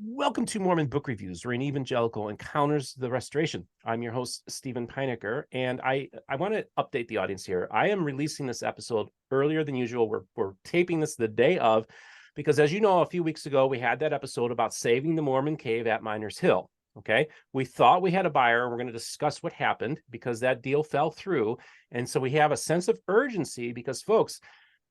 Welcome to Mormon Book Reviews, where an evangelical encounters the restoration. I'm your host, Stephen Peinecker, and I want to update the audience here. I am releasing this episode earlier than usual. We're taping this the day of, because as you know, a few weeks ago, we had that episode about saving the Mormon Cave at Miners Hill. Okay, we thought we had a buyer. We're going to discuss what happened because that deal fell through. And so we have a sense of urgency because, folks,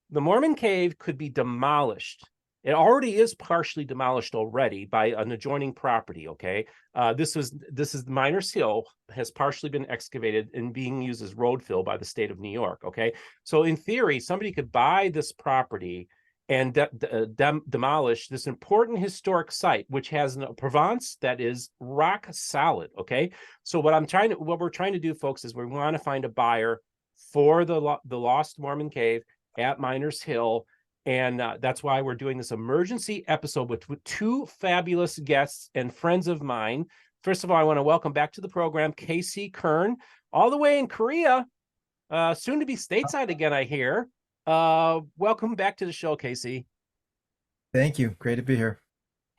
the Mormon Cave could be demolished. It already is partially demolished already by an adjoining property. Okay, this is Miners Hill has partially been excavated and being used as road fill by the state of New York. Okay, so in theory, somebody could buy this property and demolish this important historic site, which has a provenance that is rock solid. Okay, so what we're trying to do, folks, is we want to find a buyer for the lost Mormon Cave at Miners Hill. And that's why we're doing this emergency episode with two fabulous guests and friends of mine. First of all, I want to welcome back to the program KC Kern, all the way in Korea, soon to be stateside again, I hear. Welcome back to the show, KC. Thank you. Great to be here.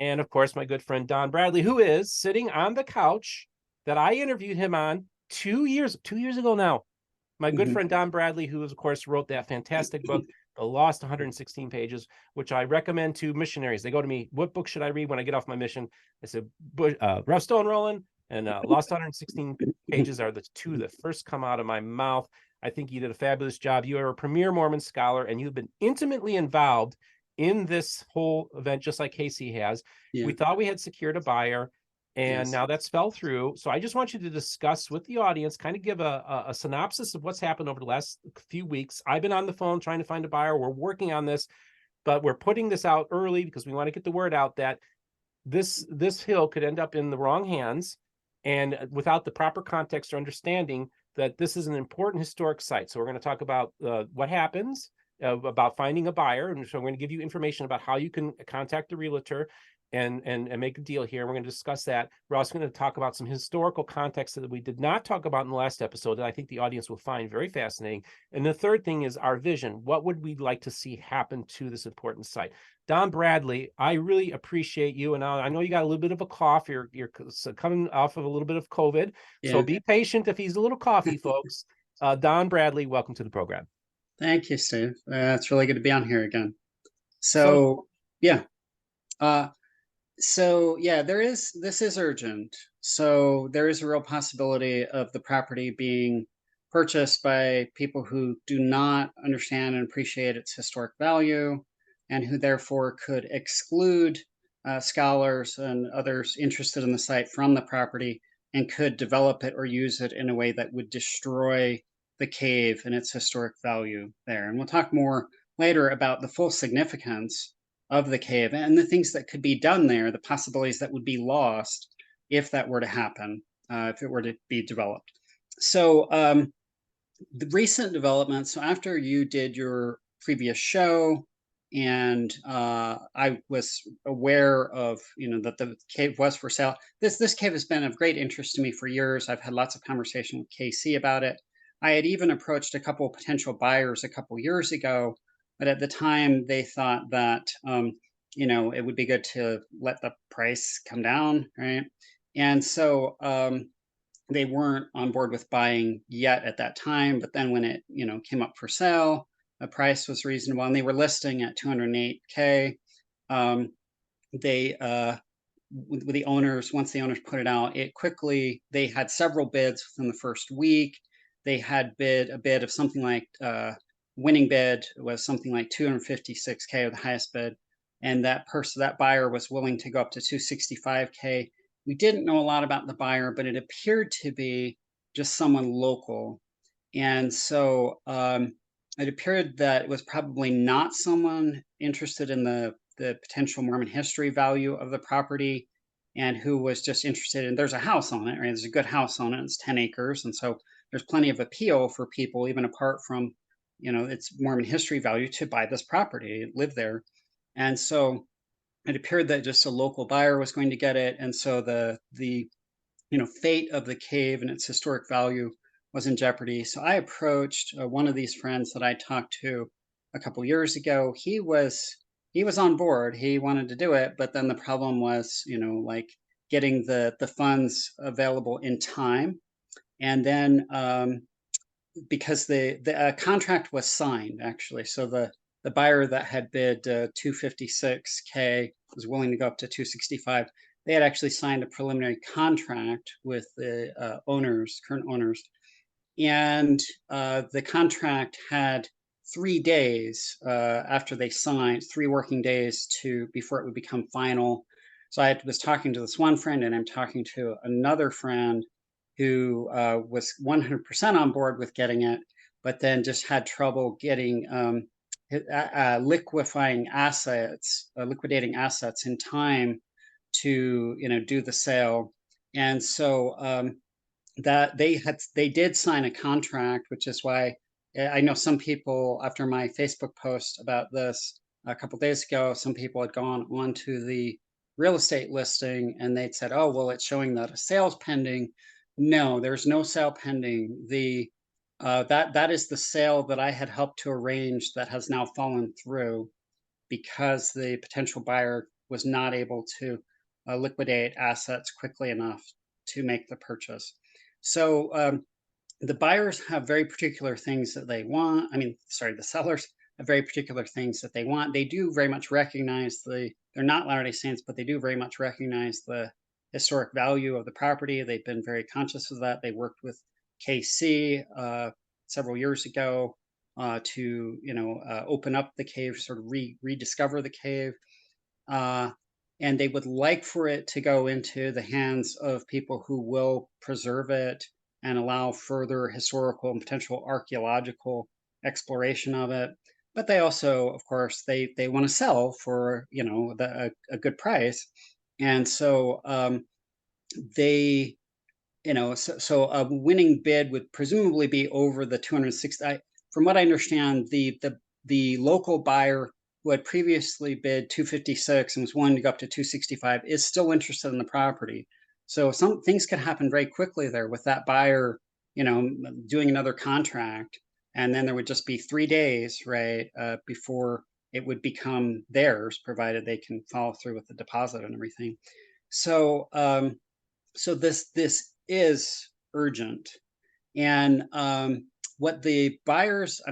And of course, my good friend Don Bradley, who is sitting on the couch that I interviewed him on 2 years ago now. My good friend Don Bradley, who, of course, wrote that fantastic book, The Lost 116 Pages, which I recommend to missionaries. They go to me, what book should I read when I get off my mission? I said, Rough Stone Rolling and Lost 116 Pages are the two that first come out of my mouth. I think you did a fabulous job. You are a premier Mormon scholar, and you've been intimately involved in this whole event, just like Casey has. Yeah. We thought we had secured a buyer, and now that's fell through. So I just want you to discuss with the audience, kind of give a synopsis of what's happened over the last few weeks. I've been on the phone trying to find a buyer. We're working on this, but we're putting this out early because we want to get the word out that this hill could end up in the wrong hands, and without the proper context or understanding that this is an important historic site. So we're going to talk about what happens, about finding a buyer. And so we're going to give you information about how you can contact the realtor and make a deal here. We're going to discuss that. We're also going to talk about some historical context that we did not talk about in the last episode that I think the audience will find very fascinating. And the third thing is our vision. What would we like to see happen to this important site? Don Bradley, I really appreciate you. And I know you got a little bit of a cough. You're coming off of a little bit of COVID. Yeah. So be patient if he's a little coughy, folks. Don Bradley, welcome to the program. Thank you, Steve. It's really good to be on here again. So yeah. This is urgent. So there is a real possibility of the property being purchased by people who do not understand and appreciate its historic value, and who therefore could exclude scholars and others interested in the site from the property, and could develop it or use it in a way that would destroy the cave and its historic value there. And we'll talk more later about the full significance of the cave and the things that could be done there, the possibilities that would be lost if that were to happen, if it were to be developed. So the recent developments, so after you did your previous show, and I was aware of, that the cave was for sale. This cave has been of great interest to me for years. I've had lots of conversation with KC about it. I had even approached a couple of potential buyers a couple years ago, but at the time they thought that it would be good to let the price come down, right? And so they weren't on board with buying yet at that time. But then when it came up for sale, the price was reasonable, and they were listing at $208K. The owners, once the owners put it out, they had several bids within the first week. They had a bid of something like winning bid was something like $256K, or the highest bid, and that buyer was willing to go up to $265K. We didn't know a lot about the buyer, but it appeared to be just someone local, and so it appeared that it was probably not someone interested in the potential Mormon history value of the property, and who was just interested in, there's a house on it, right? There's a good house on it. It's 10 acres, and so there's plenty of appeal for people, even apart from its Mormon history value, to buy this property, live there. And so it appeared that just a local buyer was going to get it. And so the fate of the cave and its historic value was in jeopardy. So I approached one of these friends that I talked to a couple years ago. He was he was on board. He wanted to do it, but then the problem was, like getting the funds available in time. And then because the contract was signed actually, so the buyer that had bid 256K was willing to go up to 265. They had actually signed a preliminary contract with the current owners, and the contract had 3 days after they signed, 3 working days before it would become final. So I was talking to this one friend, and I'm talking to another friend who was 100% on board with getting it, but then just had trouble getting liquedating assets in time to do the sale. And so that they did sign a contract, which is why I know some people, after my Facebook post about this a couple days ago, some people had gone onto the real estate listing and they'd said, oh, well, it's showing that a sale's pending. No, there's no sale pending. That is the sale that I had helped to arrange that has now fallen through because the potential buyer was not able to liquidate assets quickly enough to make the purchase. So the buyers have very particular things that they want. The sellers have very particular things that they want. They do very much recognize they're not Latter-day Saints, but they do very much recognize the historic value of the property. They've been very conscious of that. They worked with KC several years ago to open up the cave, sort of rediscover the cave. And they would like for it to go into the hands of people who will preserve it and allow further historical and potential archaeological exploration of it. But they also, of course, they want to sell for a good price, and so they so a winning bid would presumably be over the 260. From what I understand, the local buyer who had previously bid 256 and was wanting to go up to 265 is still interested in the property. So some things could happen very quickly there with that buyer, doing another contract, and then there would just be 3 days, right, before it would become theirs, provided they can follow through with the deposit and everything. So, so this is urgent, and what the buyers,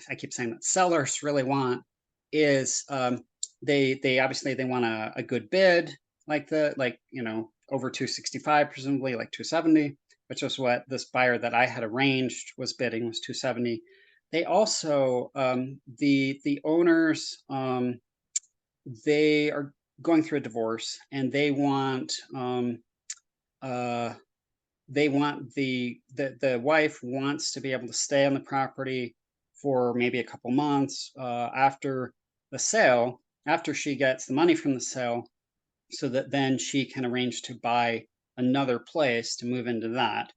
I keep saying that sellers really want is they obviously they want a good bid, like over 265, presumably like 270, which was what this buyer that I had arranged was bidding, was 270. They also the owners they are going through a divorce, and they want the wife wants to be able to stay on the property for maybe a couple months after the sale, after she gets the money from the sale, so that then she can arrange to buy another place to move into that.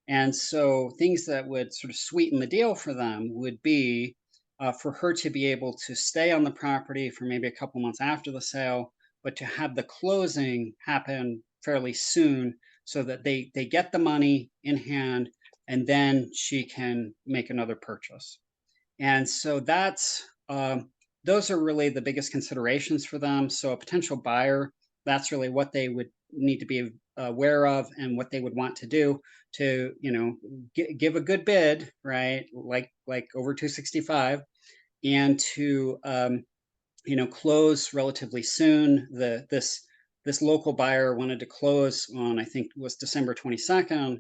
And so things that would sort of sweeten the deal for them would be for her to be able to stay on the property for maybe a couple months after the sale, but to have the closing happen fairly soon so that they get the money in hand, and then she can make another purchase. And so those are really the biggest considerations for them. So a potential buyer, that's really what they would need to be aware of and what they would want to do to give a good bid, right, like over 265, and to close relatively soon. This local buyer wanted to close on, I think it was December 22nd,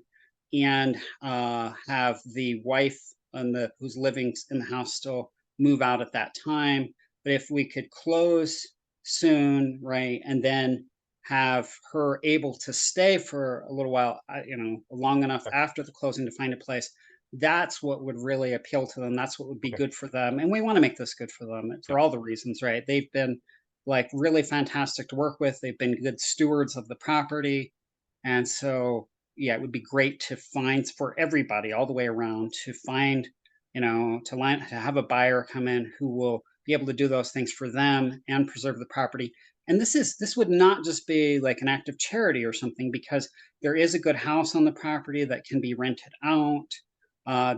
and have the wife who's living in the house still move out at that time. But if we could close soon, right, and then have her able to stay for a little while, long enough after the closing to find a place, that's what would really appeal to them. That's what would be good for them. And we want to make this good for them for all the reasons, right? They've been like really fantastic to work with. They've been good stewards of the property. And so, yeah, it would be great to find for everybody all the way around to find, to have a buyer come in who will be able to do those things for them and preserve the property. And this would not just be like an act of charity or something, because there is a good house on the property that can be rented out.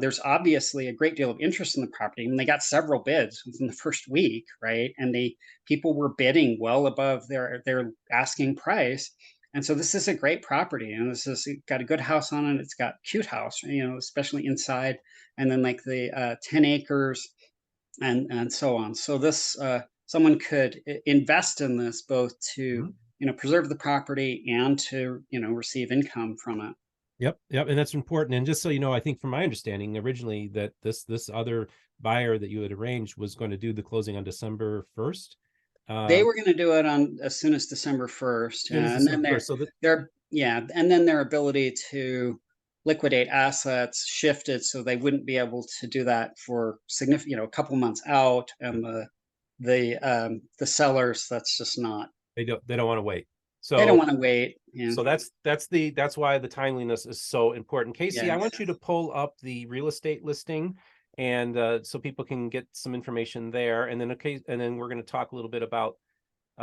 There's obviously a great deal of interest in the property, and they got several bids within the first week, right? And people were bidding well above their asking price. And so this is a great property, and it's got a good house on it. It's got cute house, especially inside, and then like the 10 acres and so on. So this someone could invest in this both to Mhm. preserve the property and to receive income from it. Yep, and that's important. And just so you know, I think from my understanding, originally that this other buyer that you had arranged was going to do the closing on December 1st. They were going to do it on as soon as December 1st, Soon as and then December 1st. So that their ability to liquidate assets shifted, so they wouldn't be able to do that for significant, a couple months out, and the sellers, that's just not. they don't want to wait. They don't So want to wait. Yeah. so that's why the timeliness is so important. Casey, I Yes. want you to pull up the real estate listing, and so people can get some information there. And then we're going to talk a little bit about.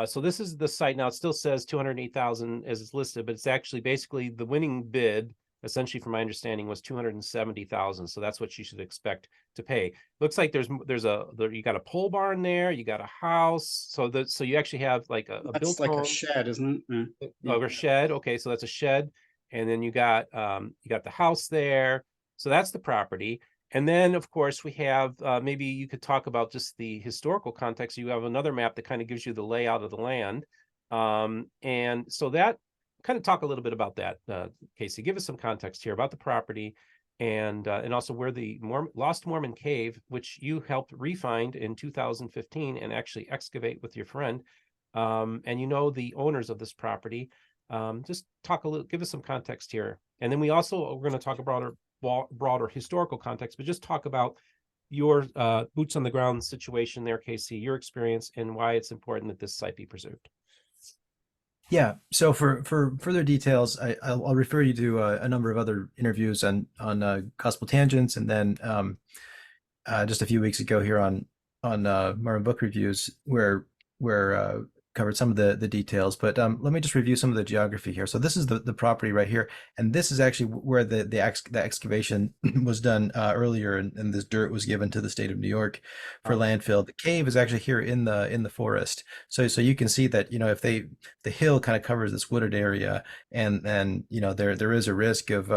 So this is the site now. It still says 208,000 as it's listed, but it's actually basically the winning bid. Essentially, from my understanding, was 270,000. So that's what you should expect to pay. Looks like you got a pole barn there, you got a house. So you actually have like a That's built like a home. shed, isn't it? Yeah. A shed. Okay, so that's a shed, and then you got the house there. So that's the property. And then of course we have maybe you could talk about just the historical context. You have another map that kind of gives you the layout of the land. And so that kind of talk a little bit about that, Casey. Give us some context here about the property, and also where the lost Mormon Cave, which you helped re-find in 2015 and actually excavate with your friend, and the owners of this property. Just talk a little, give us some context here, and then we're going to talk about broader historical context, but just talk about your boots on the ground situation there, Casey, your experience, and why it's important that this site be preserved. Yeah. So for further details, I'll refer you to a number of other interviews on Gospel Tangents, and then just a few weeks ago here on Mormon Book Reviews, where covered some of the details. But let me just review some of the geography here. So this is the property right here, and this is actually where the excavation was done earlier, and this dirt was given to the state of New York for landfill. The cave is actually here in the forest. So you can see that if the hill kind of covers this wooded area, and there is a risk of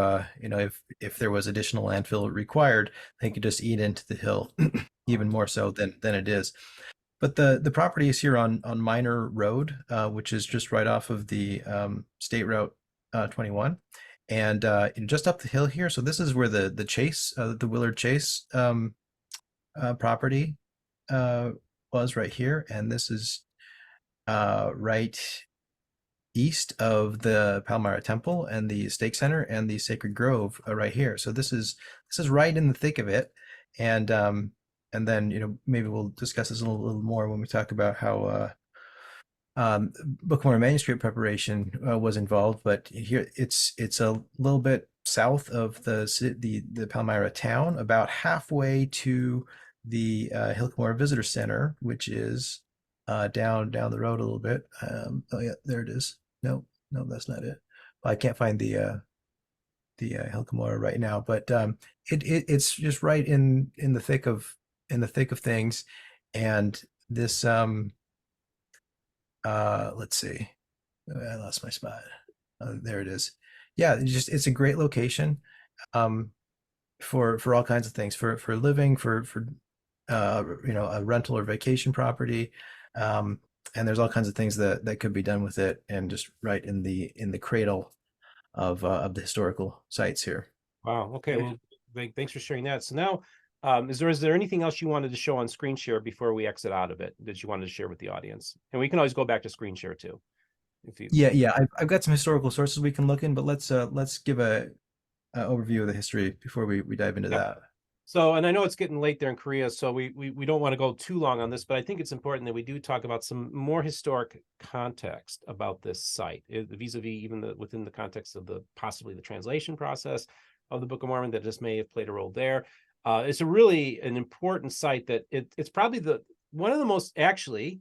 if there was additional landfill required, they could just eat into the hill even more so than it is. But the property is here on Minor Road, which is just right off of the State Route 21, and just up the hill here. So this is where the Chase, the Willard Chase property was right here, and this is right east of the Palmyra Temple and the Stake Center and the Sacred Grove right here. So this is right in the thick of it, and then maybe we'll discuss this a little more when we talk about how Book of Mormon manuscript preparation was involved. But here it's a little bit south of the Palmyra town, about halfway to the Hillcomore Visitor Center, which is down the road a little bit. Oh yeah, there it is. No, that's not it. Well, I can't find the Hillcomore right now, but it's just right in the thick of things. And this let's see, I lost my spot. There it is. Yeah, it's a great location for all kinds of things, for living, for a rental or vacation property, and there's all kinds of things that could be done with it, and just right in the cradle of the historical sites here. Wow. Okay. Well, thanks for sharing that. So now, is there anything else you wanted to show on screen share before we exit out of it that you wanted to share with the audience? And we can always go back to screen share too. Yeah. I've got some historical sources we can look in, but let's give a overview of the history before we dive into that. So, and I know it's getting late there in Korea, so we don't want to go too long on this, but I think it's important that we do talk about some more historic context about this site, vis-a-vis even within the context of possibly the translation process of the Book of Mormon that just may have played a role there. It's really an important site that it's probably one of the most, actually,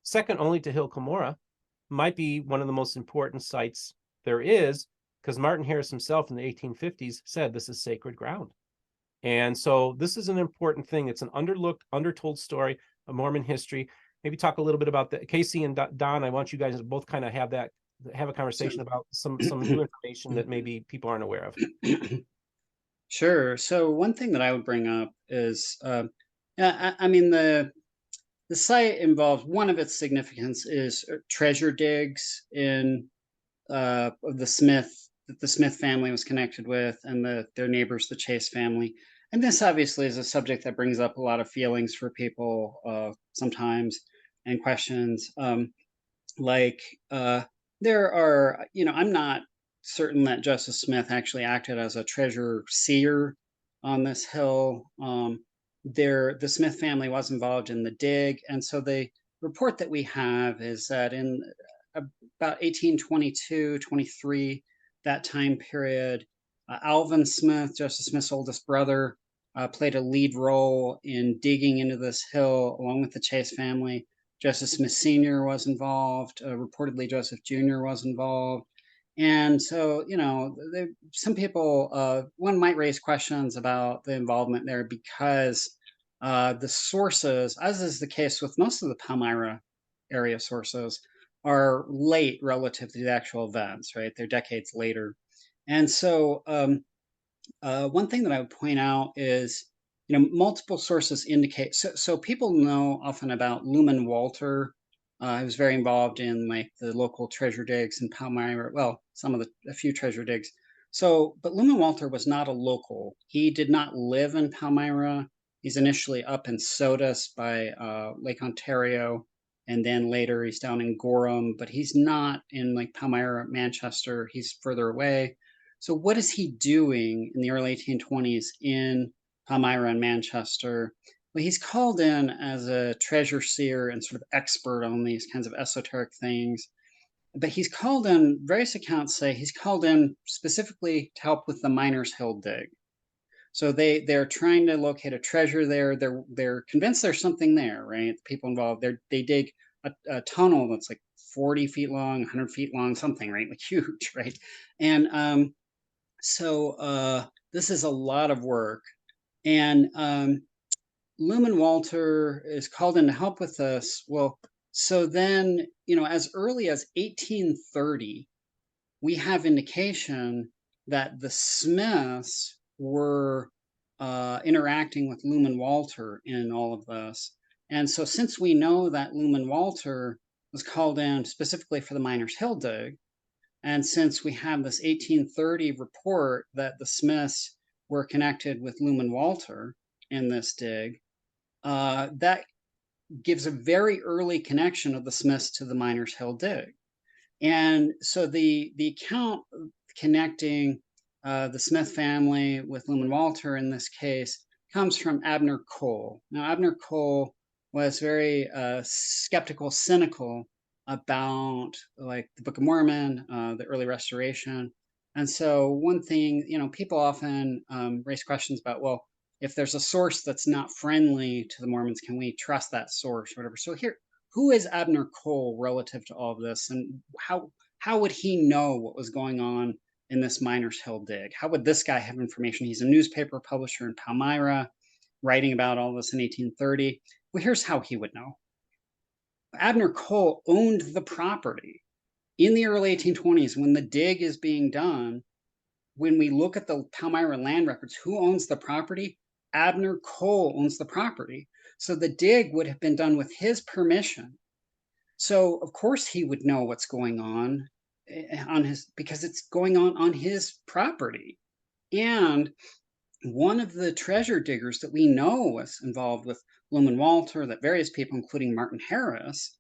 second only to Hill Cumorah, might be one of the most important sites there is, because Martin Harris himself in the 1850s said this is sacred ground. And so this is an important thing. It's an underlooked, undertold story of Mormon history. Maybe talk a little bit about that. Casey and Don, I want you guys to both kind of have a conversation about some new information that maybe people aren't aware of. Sure. So one thing that I would bring up is, I mean, the site involves, one of its significance is treasure digs in of the Smith that the Smith family was connected with, and their neighbors, the Chase family. And this obviously is a subject that brings up a lot of feelings for people sometimes, and questions. Like there are, I'm not certain that Joseph Smith actually acted as a treasure seer on this hill. The Smith family was involved in the dig, and so the report that we have is that in about 1822, 23, that time period, Alvin Smith, Joseph Smith's oldest brother, played a lead role in digging into this hill along with the Chase family. Joseph Smith Sr. was involved. Reportedly, Joseph Jr. was involved. And so, some people, one might raise questions about the involvement there because the sources, as is the case with most of the Palmyra area sources, are late relative to the actual events, right? They're decades later. And so, one thing that I would point out is, multiple sources indicate. So people know often about Luman Walter. He was very involved in like the local treasure digs in Palmyra. Well, a few treasure digs. So, but Luman Walter was not a local. He did not live in Palmyra. He's initially up in Sodus by Lake Ontario, and then later he's down in Gorham. But he's not in like Palmyra, Manchester. He's further away. So what is he doing in the early 1820s in Palmyra and Manchester? Well, he's called in as a treasure seer and sort of expert on these kinds of esoteric things. But he's called in, various accounts say he's called in specifically to help with the Miners Hill dig. So they're trying to locate a treasure there. They're convinced there's something there, right? The people involved, they dig a tunnel that's like 40 feet long, 100 feet long, something, right? Like huge, right? And so this is a lot of work. And Luman Walter is called in to help with this. Well, so then, as early as 1830, we have indication that the Smiths were interacting with Luman Walter in all of this. And so since we know that Luman Walter was called in specifically for the Miners Hill dig, and since we have this 1830 report that the Smiths were connected with Luman Walter in this dig, that gives a very early connection of the Smiths to the Miners Hill dig. And so the account connecting the Smith family with Luman Walter in this case comes from Abner Cole. Now, Abner Cole was very skeptical, cynical about like the Book of Mormon, the early restoration. And so one thing, people often raise questions about, well, if there's a source that's not friendly to the Mormons, can we trust that source or whatever? So here, who is Abner Cole relative to all of this, and how would he know what was going on in this Miners Hill dig? How would this guy have information? He's a newspaper publisher in Palmyra, writing about all this in 1830. Well, here's how he would know. Abner Cole owned the property in the early 1820s when the dig is being done. When we look at the Palmyra land records, who owns the property? Abner Cole owns the property. So the dig would have been done with his permission. So of course he would know what's going on because it's going on his property. And one of the treasure diggers that we know was involved with Luman Walter, that various people, including Martin Harris,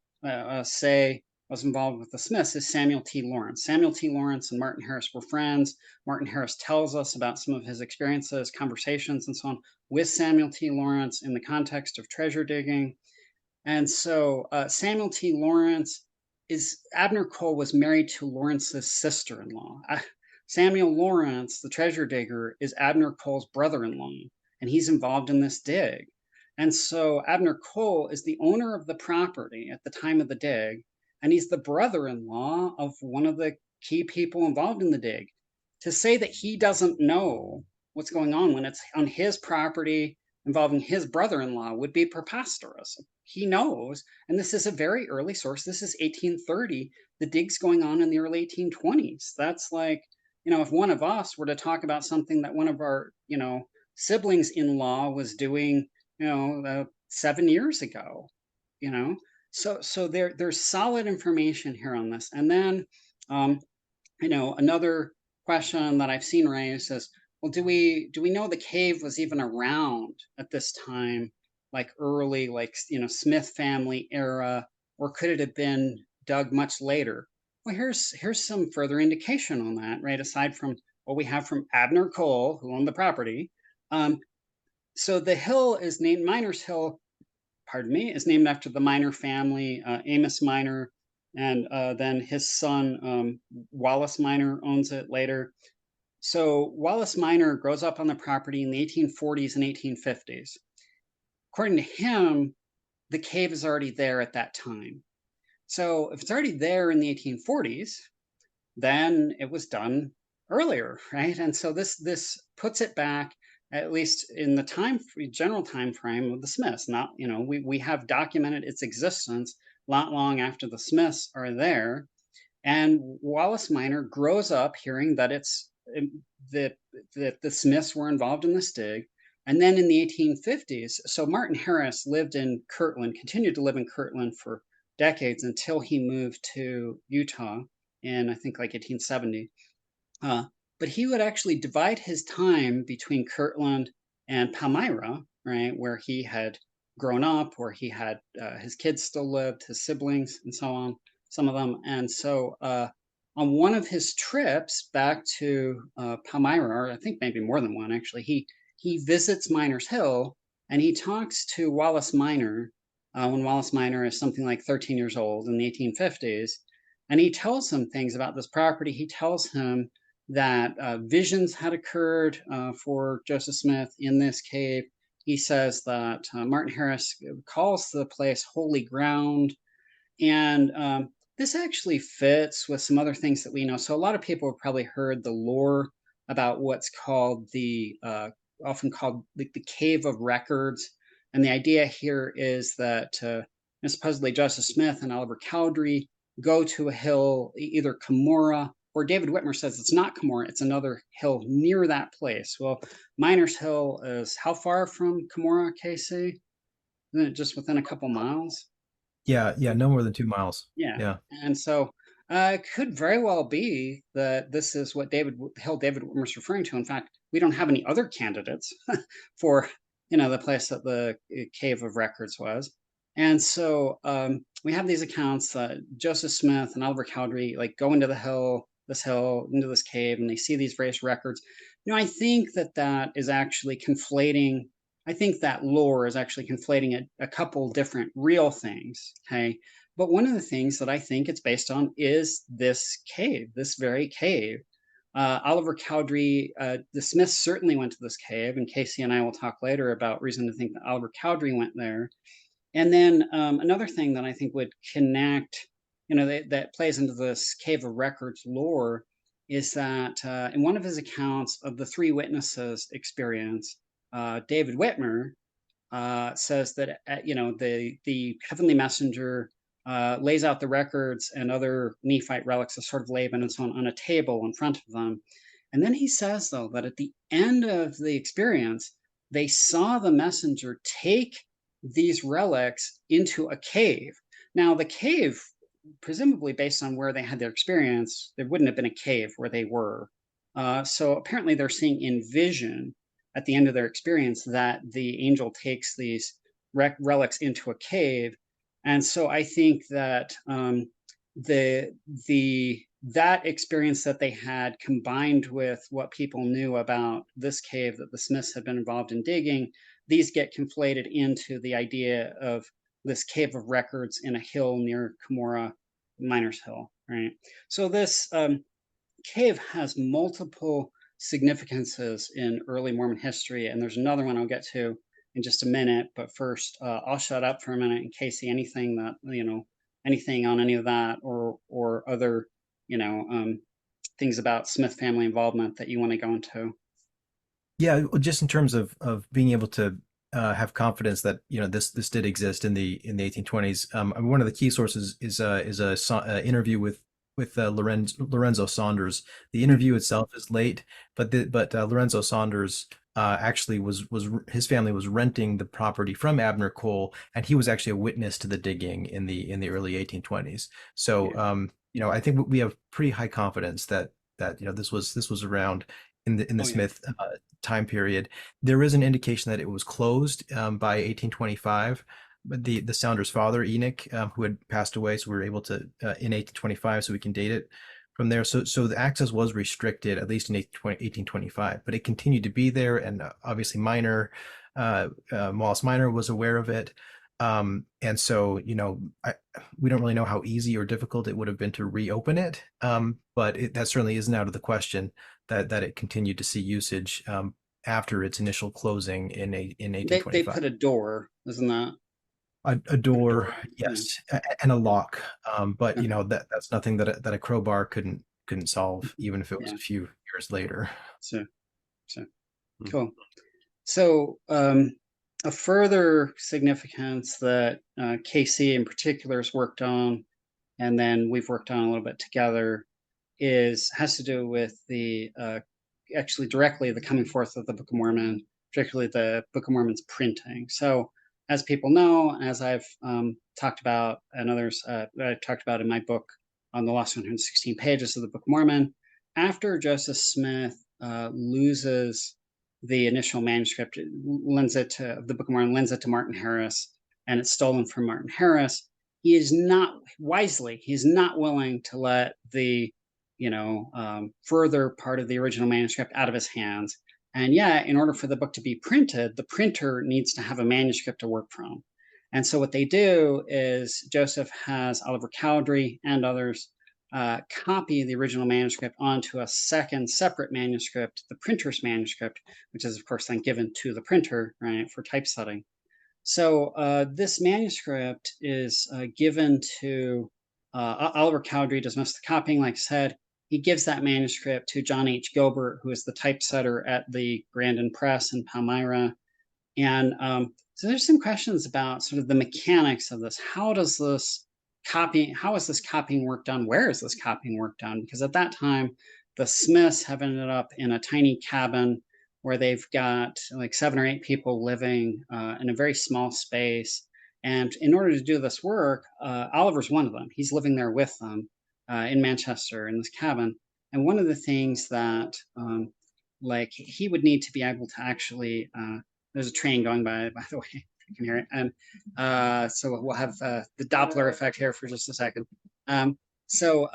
say was involved with the Smiths, is Samuel T. Lawrence. Samuel T. Lawrence and Martin Harris were friends. Martin Harris tells us about some of his experiences, conversations, and so on with Samuel T. Lawrence in the context of treasure digging. And so Samuel T. Lawrence Abner Cole was married to Lawrence's sister-in-law. Samuel Lawrence, the treasure digger, is Abner Cole's brother-in-law, and he's involved in this dig. And so Abner Cole is the owner of the property at the time of the dig, and he's the brother-in-law of one of the key people involved in the dig. To say that he doesn't know what's going on when it's on his property involving his brother-in-law would be preposterous. He knows, and this is a very early source. This is 1830. The dig's going on in the early 1820s. That's like, if one of us were to talk about something that one of our, siblings-in-law was doing, 7 years ago, you know. So there's solid information here on this. And then, another question that I've seen raised is, well, do we know the cave was even around at this time, like early, like Smith family era, or could it have been dug much later? Well, here's some further indication on that, right? Aside from what we have from Abner Cole, who owned the property. So the hill is named Miners Hill, pardon me, is named after the Miner family, Amos Miner, and then his son Wallace Miner owns it later. So Wallace Miner grows up on the property in the 1840s and 1850s. According to him, the cave is already there at that time. So if it's already there in the 1840s, then it was done earlier, right? And so this puts it back, at least in the general time frame of the Smiths. Not, we have documented its existence not long after the Smiths are there. And Wallace Miner grows up hearing that that the Smiths were involved in this dig. And then in the 1850s, so Martin Harris lived in Kirtland, continued to live in Kirtland for decades until he moved to Utah in, I think, like 1870. But he would actually divide his time between Kirtland and Palmyra, right, where he had grown up, where he had his kids still lived, his siblings, and so on, some of them. And so on one of his trips back to Palmyra, or I think maybe more than one actually, he visits Miners Hill and he talks to Wallace Miner when Wallace Miner is something like 13 years old in the 1850s. And he tells him things about this property. He tells him that visions had occurred for Joseph Smith in this cave. He says that Martin Harris calls the place holy ground. And this actually fits with some other things that we know. So a lot of people have probably heard the lore about what's called often called the Cave of Records. And the idea here is that supposedly Joseph Smith and Oliver Cowdery go to a hill, either Cumorah, or David Whitmer says it's not Cumorah, it's another hill near that place. Well, Miners Hill is how far from Cumorah, KC? Isn't it just within a couple miles? Yeah, no more than 2 miles. Yeah. And so it could very well be that this is what David Whitmer's referring to. In fact, we don't have any other candidates for, the place that the Cave of Records was. And so we have these accounts that Joseph Smith and Oliver Cowdery like go into this hill, into this cave, and they see these various records. I think that is actually conflating. I think that lore is actually conflating a couple different real things. Okay. But one of the things that I think it's based on is this cave, this very cave. Oliver Cowdery, the Smiths certainly went to this cave, and Casey and I will talk later about reason to think that Oliver Cowdery went there. And then another thing that I think would connect, that plays into this Cave of Records lore is that in one of his accounts of the three witnesses' experience, David Whitmer says that the heavenly messenger lays out the records and other Nephite relics, the Sword of Laban and so on a table in front of them. And then he says, though, that at the end of the experience, they saw the messenger take these relics into a cave. Now, the cave, presumably based on where they had their experience, there wouldn't have been a cave where they were. So apparently they're seeing in vision at the end of their experience that the angel takes these relics into a cave. And so I think that that experience that they had combined with what people knew about this cave that the Smiths had been involved in digging, these get conflated into the idea of this Cave of Records in a hill near Cumorah, Miners Hill, right? So this cave has multiple significances in early Mormon history, and there's another one I'll get to in just a minute. But first, I'll shut up for a minute in case anything on any of that or other things about Smith family involvement that you want to go into. Yeah, well, just in terms of being able to have confidence that this did exist in the 1820s. One of the key sources is a interview with Lorenzo Saunders. The interview itself is late, but Lorenzo Saunders actually was his family was renting the property from Abner Cole, and he was actually a witness to the digging in the early 1820s. So I think we have pretty high confidence that this was around in the Oh yeah. Smith time period. There is an indication that it was closed by 1825. But the Sounder's father, Enoch, who had passed away, so we were able to in 1825, so we can date it from there. So the access was restricted at least in 1825, but it continued to be there, and obviously Wallace Minor was aware of it. And so, we don't really know how easy or difficult it would have been to reopen it, but that certainly isn't out of the question that it continued to see usage after its initial closing in They 1825. put a door, isn't that? A Put a door, Yeah. yes, and a lock. But Okay. that's nothing that a crowbar couldn't solve, even if it was Yeah. a few years later. So so Hmm. cool. So a further significance that KC in particular has worked on, and then we've worked on a little bit together, has to do with the actually directly the coming forth of the Book of Mormon, particularly the Book of Mormon's printing. So, as people know, as I've talked about, and others I talked about in my book on the Lost 116 Pages of the Book of Mormon, after Joseph Smith loses the initial manuscript, lends it to the Book of Mormon, lends it to Martin Harris, and it's stolen from Martin Harris. He is not wisely. He's not willing to let the further part of the original manuscript out of his hands. And yet, in order for the book to be printed, the printer needs to have a manuscript to work from. And so what they do is Joseph has Oliver Cowdery and others copy the original manuscript onto a second separate manuscript, the printer's manuscript, which is of course then given to the printer, right, for typesetting. So this manuscript is given to Oliver Cowdery, does most of the copying, like I said. He gives that manuscript to John H. Gilbert, who is the typesetter at the Grandin Press in Palmyra. And so there's some questions about sort of the mechanics of this. How is this copying work done? Where is this copying work done? Because at that time, the Smiths have ended up in a tiny cabin where they've got like 7 or 8 people living in a very small space. And in order to do this work, Oliver's one of them. He's living there with them in Manchester in this cabin. And one of the things that like he would need to be able to actually there's a train going by the way, you can hear it. And so we'll have the Doppler effect here for just a second. So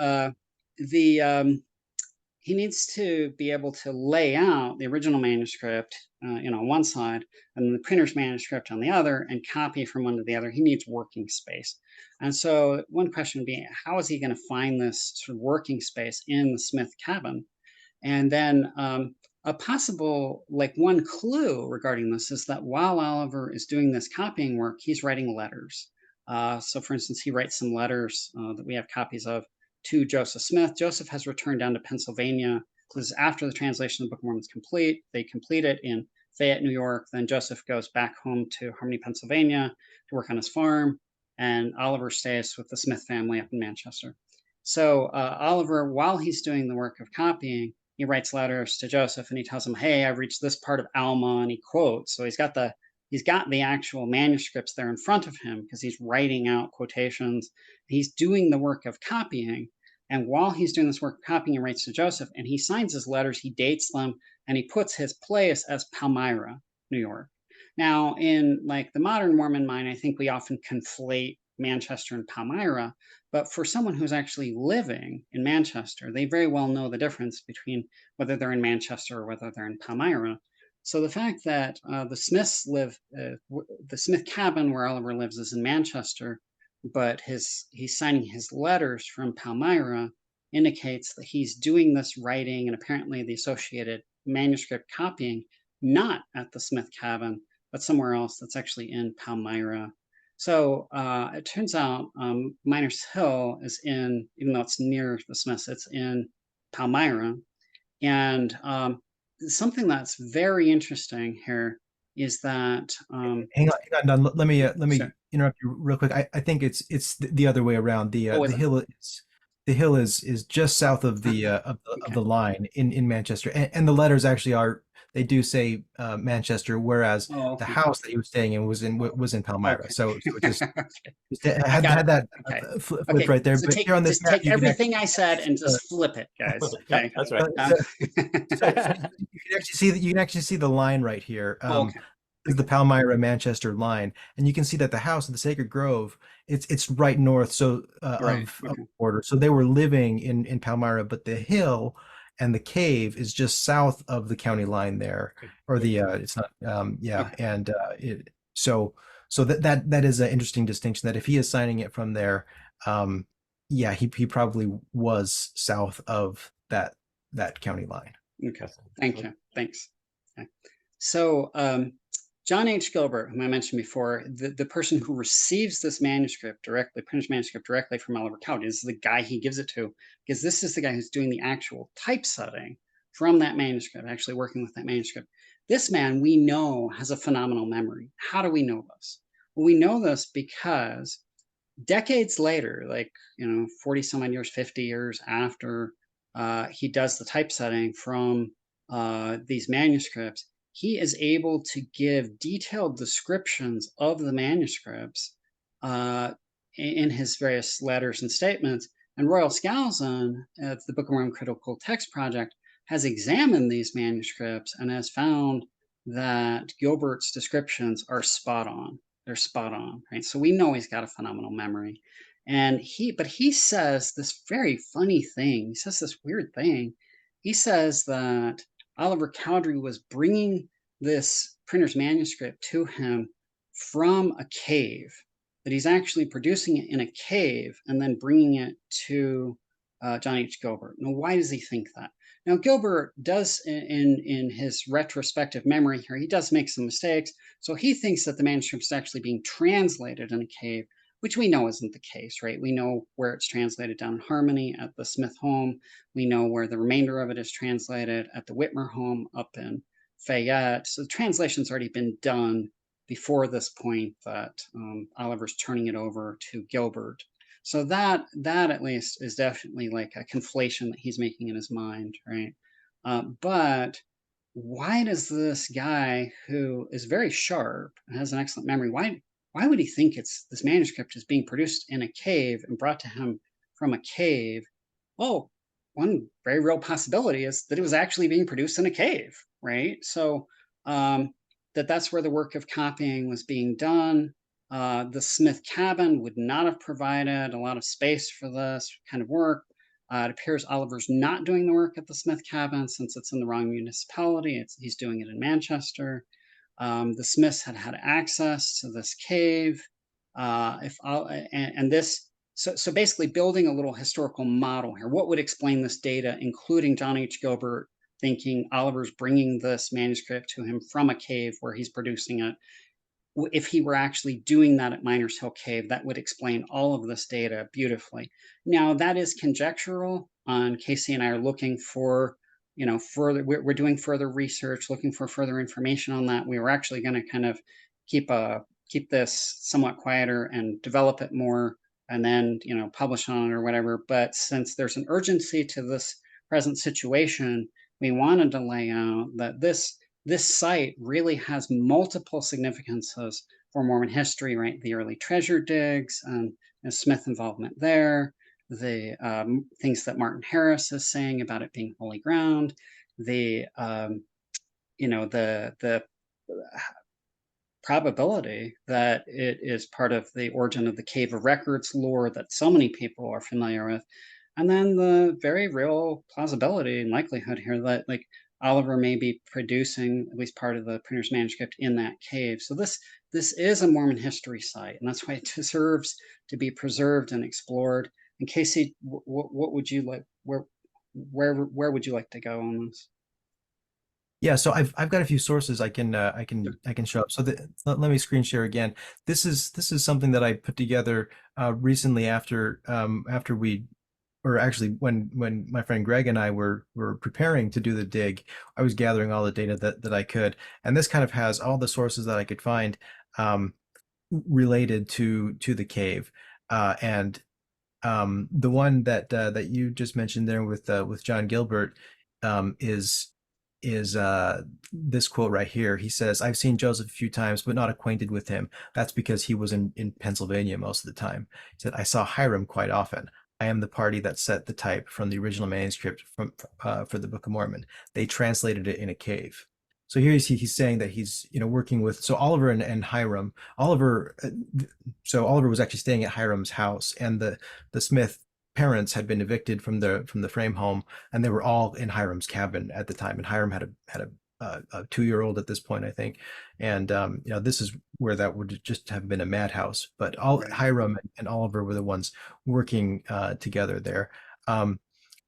he needs to be able to lay out the original manuscript, on one side, and the printer's manuscript on the other, and copy from one to the other. He needs working space. And so one question would be, how is he going to find this sort of working space in the Smith cabin? And then a possible, like one clue regarding this is that while Oliver is doing this copying work, he's writing letters. So for instance, he writes some letters that we have copies of to Joseph Smith. Joseph has returned down to Pennsylvania. This is after the translation of the Book of Mormon is complete. They complete it in Fayette, New York. Then Joseph goes back home to Harmony, Pennsylvania to work on his farm. And Oliver stays with the Smith family up in Manchester. So Oliver, while he's doing the work of copying, he writes letters to Joseph and he tells him, "Hey, I've reached this part of Alma," and he quotes. So he's got the actual manuscripts there in front of him because he's writing out quotations. He's doing the work of copying. And while he's doing this work of copying, he writes to Joseph and he signs his letters, he dates them, and he puts his place as Palmyra, New York. Now, in like the modern Mormon mind, I think we often conflate Manchester and Palmyra, but for someone who's actually living in Manchester, they very well know the difference between whether they're in Manchester or whether they're in Palmyra. So the fact that the Smiths live, the Smith cabin where Oliver lives is in Manchester, but he's signing his letters from Palmyra indicates that he's doing this writing and apparently the associated manuscript copying not at the Smith cabin, but somewhere else that's actually in Palmyra. So it turns out Miners Hill is even though it's near the Smiths, it's in Palmyra. And something that's very interesting here is that Hang on, Don. Let me sure. interrupt you real quick. I think it's the other way around. Oh, is it? The hill is just south of Okay. the line in Manchester, and the letters actually are, they do say Manchester, whereas Oh, the okay. house that he was staying in was in Palmyra. Okay. So it just Okay. I had got it. that Okay. flipped Okay. right there. So But here on this just map, take you can everything I actually said see and the, just flip it, guys. Yep, Okay. that's right. Um, so you can actually see that, you can actually see the line right here. okay. Is the Okay. Palmyra Manchester line, and you can see that the house of the Sacred Grove, it's right north, so Right. of Okay. the border. So they were living in Palmyra, but the hill and the cave is just south of the county line there, or Good the point. it's not yeah, Okay. and so that is an interesting distinction, that if he is signing it from there, yeah, he probably was south of that county line. Okay. That's Thank you. Thanks. Okay. So, John H. Gilbert, whom I mentioned before, the person who receives this manuscript directly, printed manuscript directly from Oliver Cowdery, is the guy he gives it to, because this is the guy who's doing the actual typesetting from that manuscript, actually working with that manuscript. This man we know has a phenomenal memory. How do we know this? Well, we know this because decades later, like 40 some odd years, 50 years after he does the typesetting from these manuscripts, he is able to give detailed descriptions of the manuscripts in his various letters and statements. And Royal Skousen at the Book of Mormon Critical Text Project has examined these manuscripts and has found that Gilbert's descriptions are spot on. They're spot on, right? So we know he's got a phenomenal memory. And but he says this very funny thing. He says this weird thing. He says that Oliver Cowdery was bringing this printer's manuscript to him from a cave, that he's actually producing it in a cave and then bringing it to John H. Gilbert. Now, why does he think that? Now, Gilbert does, in his retrospective memory here, he does make some mistakes. So he thinks that the manuscript is actually being translated in a cave, which we know isn't the case, right? We know where it's translated down in Harmony at the Smith home. We know where the remainder of it is translated at the Whitmer home up in Fayette. So the translation's already been done before this point that Oliver's turning it over to Gilbert. So that at least is definitely like a conflation that he's making in his mind, right? But why does this guy who is very sharp and has an excellent memory, why would he think this manuscript is being produced in a cave and brought to him from a cave? Well, one very real possibility is that it was actually being produced in a cave, right? So that's where the work of copying was being done. The Smith cabin would not have provided a lot of space for this kind of work. It appears Oliver's not doing the work at the Smith cabin since it's in the wrong municipality. He's doing it in Manchester. The Smiths had access to this cave. So basically building a little historical model here. What would explain this data, including John H. Gilbert thinking Oliver's bringing this manuscript to him from a cave where he's producing it? If he were actually doing that at Miners Hill Cave, that would explain all of this data beautifully. Now, that is conjectural. KC and I are looking for, further, we're doing further research, looking for further information on that. We were actually going to kind of keep this somewhat quieter and develop it more and then, publish on it or whatever. But since there's an urgency to this present situation, we wanted to lay out that this site really has multiple significances for Mormon history, right? The early treasure digs and Smith involvement there, the things that Martin Harris is saying about it being holy ground, the probability that it is part of the origin of the Cave of Records lore that so many people are familiar with. And then the very real plausibility and likelihood here that like Oliver may be producing at least part of the printer's manuscript in that cave. So this is a Mormon history site, and that's why it deserves to be preserved and explored. And KC, what would you like? Where would you like to go on this? Yeah, so I've got a few sources I can show up. So let me screen share again. This is something that I put together recently after we or actually when my friend Greg and I were preparing to do the dig, I was gathering all the data that I could, and this kind of has all the sources that I could find related to the cave, and the one that you just mentioned there with John Gilbert is this quote right here. He says, "I've seen Joseph a few times, but not acquainted with him. That's because he was in Pennsylvania most of the time." He said, "I saw Hiram quite often. I am the party that set the type from the original manuscript for the Book of Mormon. They translated it in a cave." So here he's saying that he's working with Oliver and Hiram. Oliver was actually staying at Hiram's house, and the Smith parents had been evicted from the frame home, and they were all in Hiram's cabin at the time. And Hiram had a 2-year-old at this point, I think. And this is where that would just have been a madhouse. But Right. Hiram and Oliver were the ones working together there.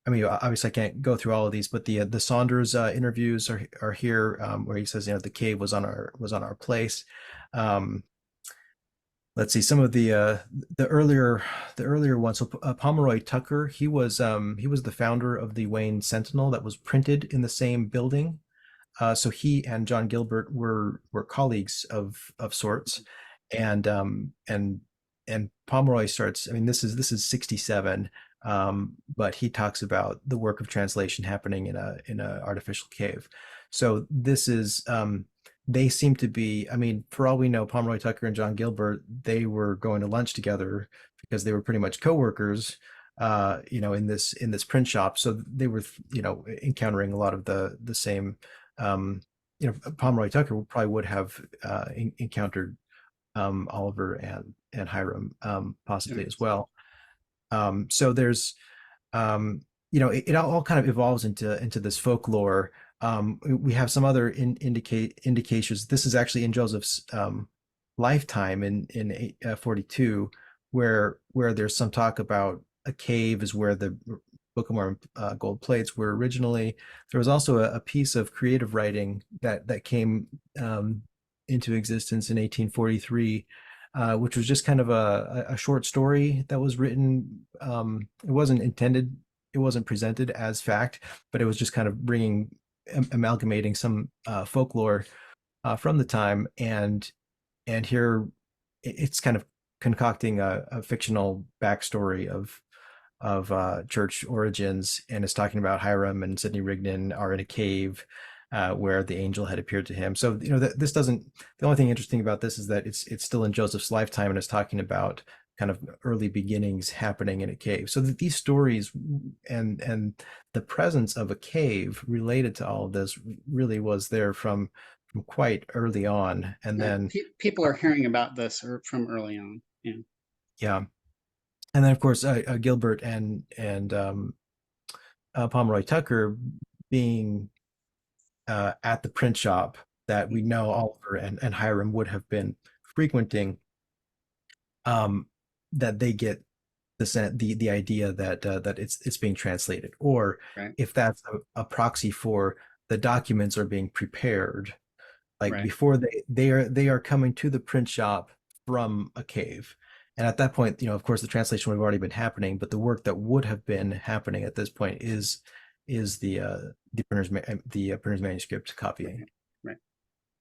I mean, obviously, I can't go through all of these, but the Saunders interviews are here, where he says, the cave was on our place. Let's see some of the earlier ones. So Pomeroy Tucker, he was the founder of the Wayne Sentinel that was printed in the same building. So he and John Gilbert were colleagues of sorts, and Pomeroy starts. I mean, this is 67. But he talks about the work of translation happening in a artificial cave. So this is they seem to be, I mean, for all we know, Pomeroy Tucker and John Gilbert, they were going to lunch together because they were pretty much co-workers, in this print shop. So they were, encountering a lot of the same, Pomeroy Tucker probably would have encountered Oliver and Hiram possibly as well. So there's, it all kind of evolves into this folklore. We have some other indications. This is actually in Joseph's lifetime in 842, where there's some talk about a cave is where the Book of Mormon gold plates were originally. There was also a piece of creative writing that came into existence in 1843. Which was just kind of a short story that was written. It wasn't presented as fact, but it was just kind of amalgamating some folklore from the time, and here it's kind of concocting a fictional backstory of church origins, and it's talking about Hiram and Sidney Rigdon are in a cave where the angel had appeared to him. So this doesn't. The only thing interesting about this is that it's still in Joseph's lifetime, and it's talking about kind of early beginnings happening in a cave. So that these stories and the presence of a cave related to all of this really was there from quite early on, and then people are hearing about this from early on. Yeah, and then of course Gilbert and Pomeroy Tucker being at the print shop that we know Oliver and Hiram would have been frequenting, that they get the idea that it's being translated, or Right. if that's a proxy for the documents are being prepared, like Right. before they are coming to the print shop from a cave. And at that point, of course, the translation would have already been happening, but the work that would have been happening at this point is the printer's manuscript copying. Right.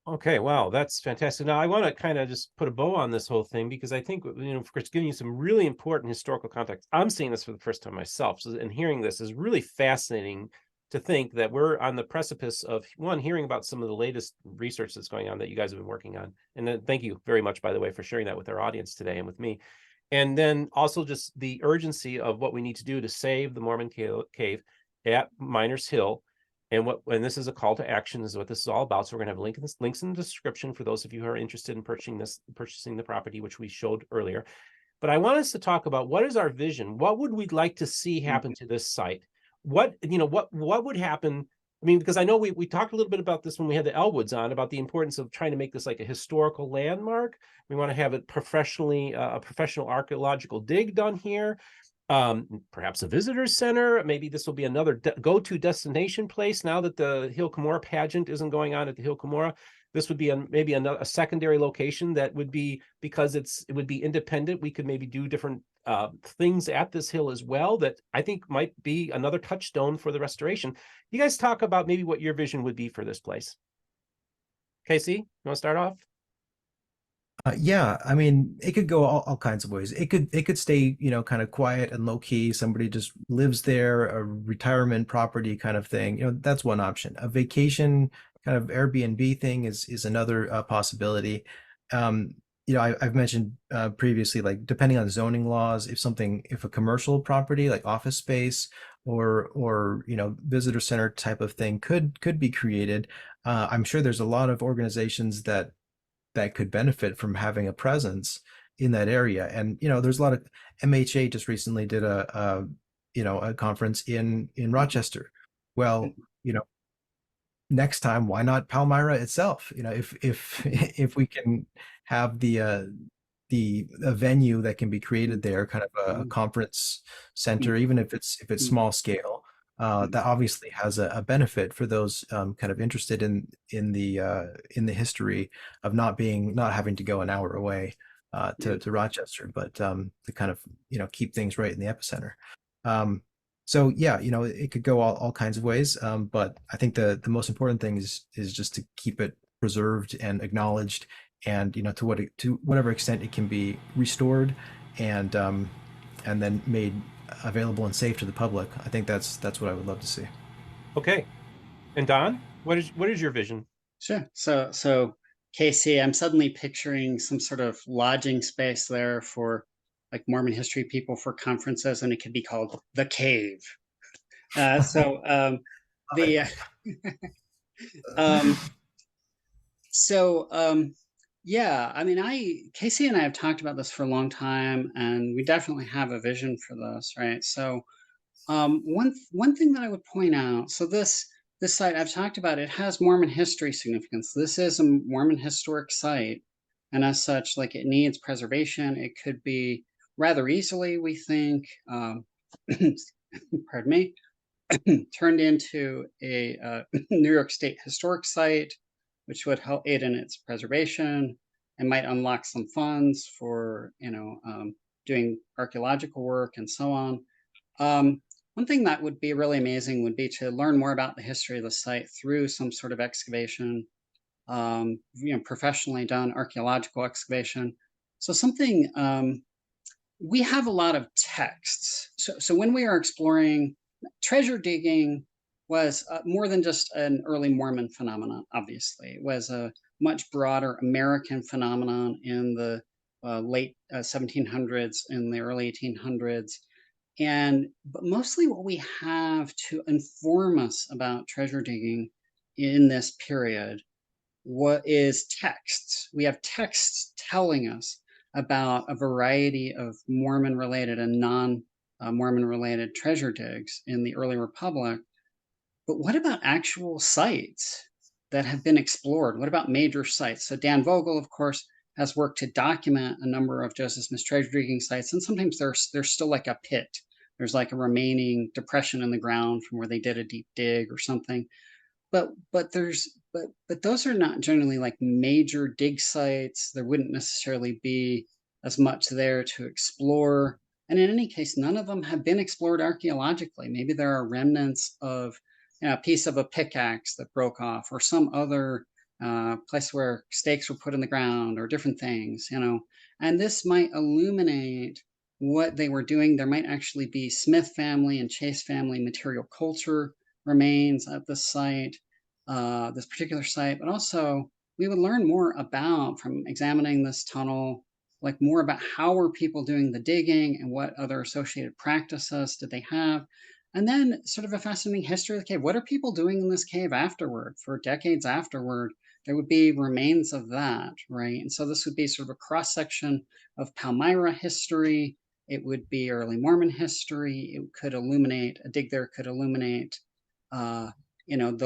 Okay, wow, that's fantastic. Now I want to kind of just put a bow on this whole thing, because I think, of course, giving you some really important historical context. I'm seeing this for the first time myself, and hearing this is really fascinating to think that we're on the precipice of hearing about some of the latest research that's going on that you guys have been working on. And then thank you very much, by the way, for sharing that with our audience today and with me. And then also just the urgency of what we need to do to save the Mormon cave at Miners Hill. And this is a call to action, is what this is all about. So we're going to have links in the description for those of you who are interested in purchasing the property, which we showed earlier. But I want us to talk about, what is our vision? What would we like to see happen to this site? What would happen? I mean, because I know we talked a little bit about this when we had the Elwoods on, about the importance of trying to make this like a historical landmark. We want to have it professionally, a professional archaeological dig done here. Perhaps a visitor center. Maybe this will be another go-to destination place now that the Hill Cumorah pageant isn't going on at the Hill Cumorah. This would be maybe a secondary location that would be, because it would be independent. We could maybe do different things at this hill as well that I think might be another touchstone for the restoration. You guys talk about maybe what your vision would be for this place. KC, you want to start off? Yeah, I mean, it could go all kinds of ways. It could stay, kind of quiet and low key. Somebody just lives there, a retirement property kind of thing. That's one option. A vacation kind of Airbnb thing is another possibility. Um, I've mentioned previously, like depending on zoning laws, if a commercial property like office space or visitor center type of thing could be created. I'm sure there's a lot of organizations that could benefit from having a presence in that area. And there's a lot of MHA just recently did a conference in Rochester. Well, next time, why not Palmyra itself? If we can have a venue that can be created there, kind of a conference center, even if it's small scale, that obviously has a benefit for those kind of interested in the history of not having to go an hour away to Rochester, but to kind of keep things right in the epicenter. So yeah, it could go all kinds of ways, but I think the most important thing is just to keep it preserved and acknowledged, and to whatever extent it can be restored and then made available and safe to the public. I think that's what I would love to see. Okay. And Don, what is your vision? Sure. So KC, I'm suddenly picturing some sort of lodging space there for like Mormon history people for conferences, and it could be called the Cave. The yeah, I mean, KC and I have talked about this for a long time, and we definitely have a vision for this, right? So one thing that I would point out, so this site I've talked about, it has Mormon history significance. This is a Mormon historic site, and as such, like it needs preservation. It could be rather easily, we think, pardon me, turned into a New York State historic site, which would help aid in its preservation and might unlock some funds for doing archaeological work and so on. One thing that would be really amazing would be to learn more about the history of the site through some sort of excavation, professionally done archaeological excavation. So something, we have a lot of texts. So when we are exploring, treasure digging was more than just an early Mormon phenomenon, obviously. It was a much broader American phenomenon in the late 1700s and the early 1800s. But mostly what we have to inform us about treasure digging in this period, what is texts. We have texts telling us about a variety of Mormon related and non Mormon related treasure digs in the early Republic. But what about actual sites that have been explored? What about major sites? So Dan Vogel, of course, has worked to document a number of Joseph Smith treasure digging sites, and sometimes there's still like a pit. There's like a remaining depression in the ground from where they did a deep dig or something. But those are not generally like major dig sites. There wouldn't necessarily be as much there to explore. And in any case, none of them have been explored archaeologically. Maybe there are remnants of a piece of a pickaxe that broke off, or some other place where stakes were put in the ground, or different things, And this might illuminate what they were doing. There might actually be Smith family and Chase family material culture remains at this site, this particular site, but also we would learn more about, from examining this tunnel, like more about how were people doing the digging and what other associated practices did they have. And then sort of a fascinating history of the cave. What are people doing in this cave afterward? For decades afterward, there would be remains of that, right? And so this would be sort of a cross-section of Palmyra history. It would be early Mormon history. It could illuminate, a dig there could illuminate the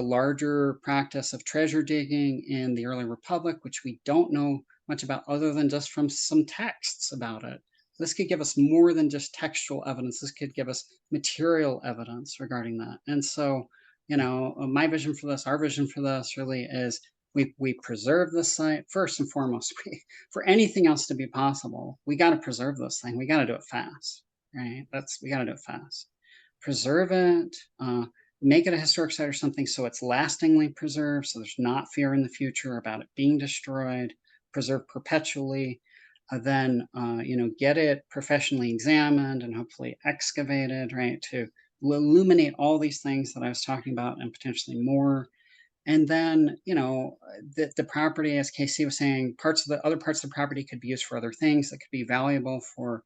larger practice of treasure digging in the early Republic, which we don't know much about other than just from some texts about it. This could give us more than just textual evidence. This could give us material evidence regarding that. And so, my vision for this, our vision for this really is we preserve the site first and foremost. For anything else to be possible, we got to preserve this thing. We got to do it fast, right? We got to do it fast. Preserve it, make it a historic site or something so it's lastingly preserved, so there's not fear in the future about it being destroyed. Preserve perpetually. Then get it professionally examined and hopefully excavated, right, to illuminate all these things that I was talking about and potentially more. And then, the property, as KC was saying, other parts of the property could be used for other things that could be valuable for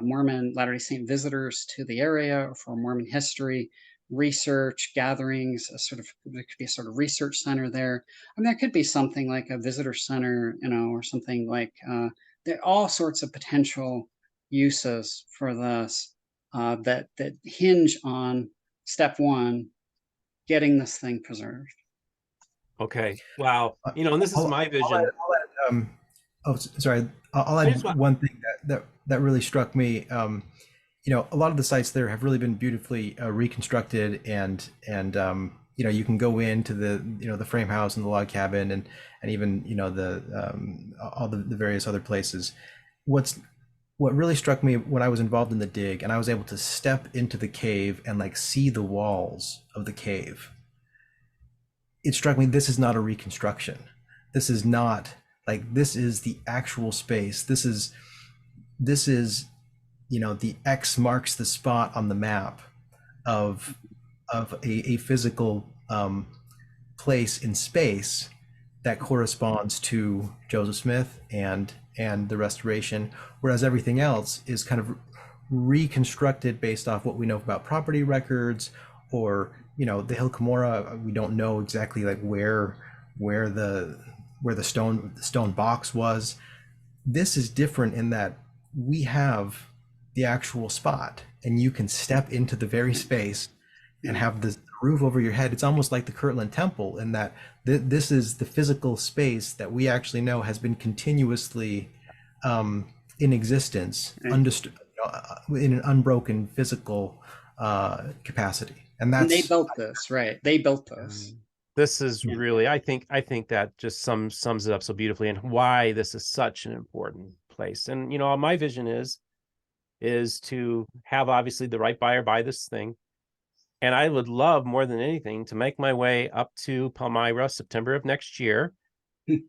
Mormon Latter-day Saint visitors to the area, or for Mormon history, research, gatherings, there could be a sort of research center there. I mean, there could be something like a visitor center, or something like, there are all sorts of potential uses for this that hinge on step one, getting this thing preserved. Okay. Wow. And this is my vision. Sorry. I'll add one thing that really struck me. A lot of the sites there have really been beautifully reconstructed, and you can go into the frame house and the log cabin, and even all the various other places. What really struck me when I was involved in the dig and I was able to step into the cave and see the walls of the cave, it struck me this is not a reconstruction. This is not this is the actual space. This is the X marks the spot on the map of a physical place in space that corresponds to Joseph Smith and the restoration, whereas everything else is kind of reconstructed based off what we know about property records, or the Hill Cumorah. We don't know exactly where the stone box was. This is different in that we have the actual spot, and you can step into the very space and have the roof over your head. It's almost like the Kirtland Temple in that this is the physical space that we actually know has been continuously in existence, understood in an unbroken physical capacity. And they built this, right? They built this. This is really, I think that just sums it up so beautifully, and why this is such an important place. And my vision is to have obviously the right buyer buy this thing. And I would love more than anything to make my way up to Palmyra September of next year,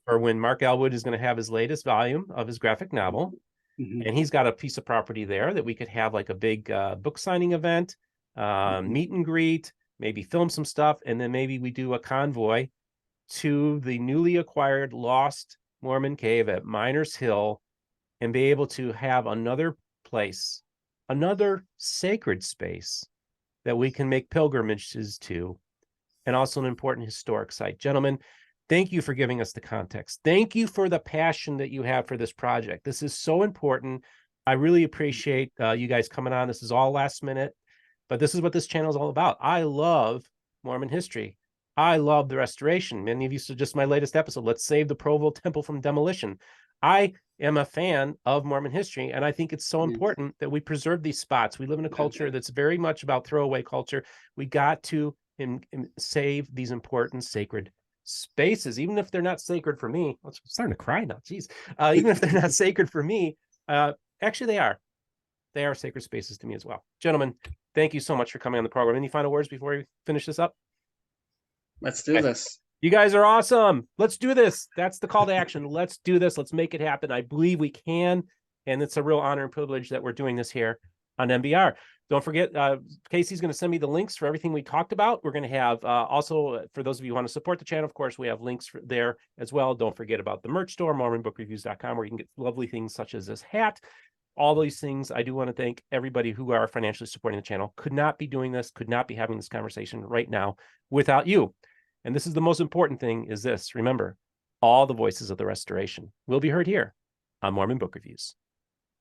or when Mark Elwood is going to have his latest volume of his graphic novel. And he's got a piece of property there that we could have a big book signing event, meet and greet, maybe film some stuff, and then maybe we do a convoy to the newly acquired lost Mormon Cave at Miners Hill, and be able to have another place, another sacred space that we can make pilgrimages to, and also an important historic site. Gentlemen, thank you for giving us the context. Thank you for the passion that you have for this project. This is so important. I really appreciate you guys coming on. This is all last minute, but this is what this channel is all about. I love Mormon history. I love the restoration. Many of you suggest my latest episode, let's save the Provo Temple from demolition. I am a fan of Mormon history, and I think it's so important that we preserve these spots. We live in a culture that's very much about throwaway culture. We got to save these important sacred spaces, even if they're not sacred for me. I'm starting to cry now. Jeez. Even if they're not sacred for me, actually they are. They are sacred spaces to me as well. Gentlemen, thank you so much for coming on the program. Any final words before we finish this up? Let's do this. You guys are awesome. Let's do this. That's the call to action. Let's do this. Let's make it happen. I believe we can. And it's a real honor and privilege that we're doing this here on MBR. Don't forget, Casey's going to send me the links for everything we talked about. We're going to have also, for those of you who want to support the channel, of course, we have links there as well. Don't forget about the merch store, MormonBookReviews.com, where you can get lovely things such as this hat. All these things. I do want to thank everybody who are financially supporting the channel. Could not be doing this, could not be having this conversation right now without you. And this is the most important thing, is this. Remember, all the voices of the restoration will be heard here on Mormon Book Reviews.